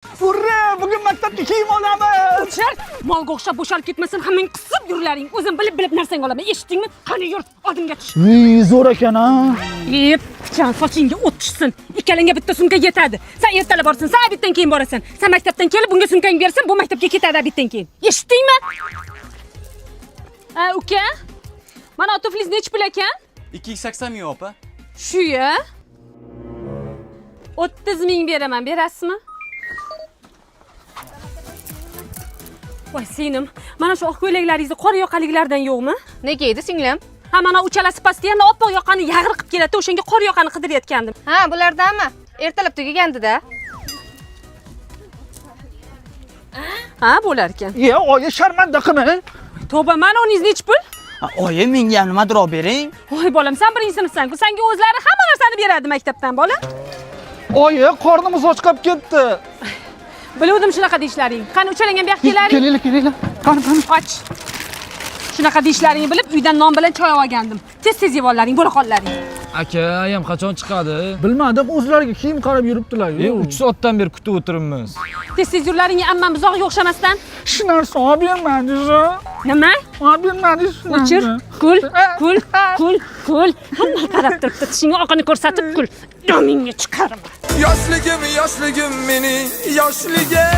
Urra, bugun maktabga kiyim olamiz. O'char, molga o'xshab bo'shalib ketmasin, hammang qisib yurlaring. O'zim bilib narsang olaman. Eshitdingmi? Qani yur, oldimga tush. Zo'r ekan ha. Pichan sochingga o't tushsin. Ikkalangga bitta sumka yetadi. Sen ertalab borsin, sen bitdan keyin borasan. Sen maktabdan kelib bunga sumkang bersin, bu maktabga ketadi bitdan keyin. Eshitdingmi? Uka. Mana tuflingiz nech pul ekan? 280 ming opa. Shu-ya. 30 ming beraman, berasizmi? Voy singlim, mana shu oq ko'ylaklaringizni qora yoqaliklardan yo'qmi? Nega edi singlim? Ha, mana uchalasi pastda yana oppoq yoqani yag'ir qilib keladi, o'shanga qora yoqani qidirayotgandim. Ha, bulardanmi? Ertalab tugagandi-da. Ha, bo'lar ekan. Oyi, sharmanda qilmang. Tavba, mana uningiz nech pul? Oyi, menga ham nimadir olib bering. Voy bolam, sen birinchi sinfsan-ku, senga o'zlari hamma narsani beradi maktabdan, bola. Oyi, qornimiz och qolib ketdi. Biluvdim shunaqa deyishlaring. Qani uchalang ham bu yoqqa kelaring. Kelinglar. Qani. Och. Shunaqa deyishlaringni bilib, uydan non bilan choy olgandim. Tez-tez yeb ollaring, bo'la qollaring. Aka, ham qachon chiqadi? Bilmadim, o'zlariga kiyim qarab yuribdilar. 3 soatdan beri kutib o'tiribmiz. Tez-tez yurlaring, ammam uzoqga o'xshamasdan. Shu narsa olib bermadingiz. Nima? Olib bermadingiz. O'chir, kul. Hamma qarab turibdi, tishingni oqini ko'rsatib kul. Domingni chiqarma. Yoshligim meni, yoshligim.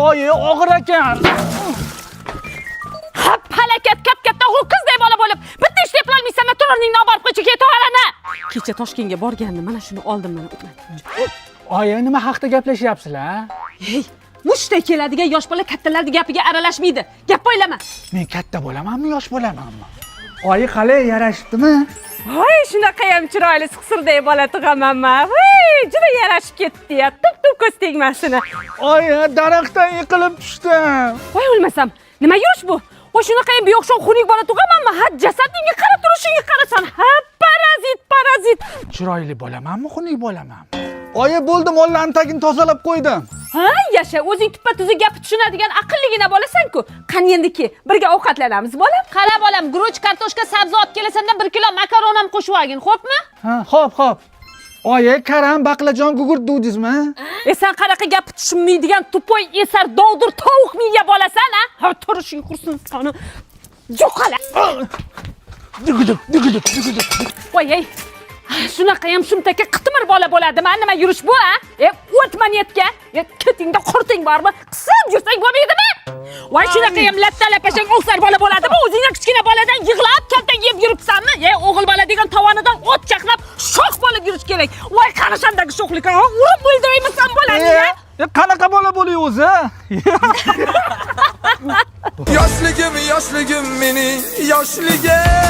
Oyi, og'ir ekan. Halakat katta ho'kizdek bola bo'lib, bitta ish deb olmaysan, turorningni olib borib qo'ychi ketaverana. Kecha Toshkentga borgandim, mana shuni oldim mana. Oyi, nima haqida gaplashyapsizlar? Hey, mushta keladigan yosh bola kattalarning gapiga aralashmaydi. Gap o'ylama. Men katta bo'lamanmi, yosh bo'lamanmi? Oyi, qalay, yarashibdimi? Voy, shunaqa ham chiroyli siqsirdek bola tug'amanman. Voy, juda yarashib ketdi-ya. Tup ko'z tegmasin. Oyi, daraxtdan yiqilib tushdim. Voy, o'lmasam. Nima yosh bu? Voy, shunaqa ham beo'xshov xunuk bola tug'amanmi? Ha, jasadingga qarab turishingga qarasan. Ha, parazit. Chiroyli bo'lamanmi, xunuk bo'lamanmi? Oyi, bo'ldim, ollarning tagini tozalab qo'ydim. Ha, yasha, o'zing tuppa-tuzi gapni tushunadigan aqlligina bo'lasan-ku. Qani endi-ki, birga ovqatlanamiz, bolam. Qara bolam, guruch, kartoshka, sabzi olib kelasandan 1 kilo makaron ham qo'shib olgin, xo'pmi? Ha, xo'p. Oyi, karam, baqlajon gugurt duvdingizmi? Sen qanaqa gapni tushunmaydigan tupoy esar dovdir tovuq miya bolasan, ha? Ha, turishing qursin sani. Jo'qala. Duguduk. Voy, ey. Shunaqa ham shumtaka qitmir bola bo'ladimi? Nima yurish bu, ha? O'tma netga. Ketingda qurting bormi? Qisib yursang bo'lmaydimi? Voy, shunaqa ham latta-lapashang o'xsar bola bo'ladimi? O'zingga kichkina boladan yig'lab, kaltak yeb yuribsanmi? O'g'il bola degan tovonidan o't chaqnab, shoh bo'lib yurish kerak. Voy, qarashandagi sho'xlik, ha? Urib o'ldiraymisan bolani, ha? Qanaqa bola bo'laysiz o'zi? Yoshligim meni, yoshligim.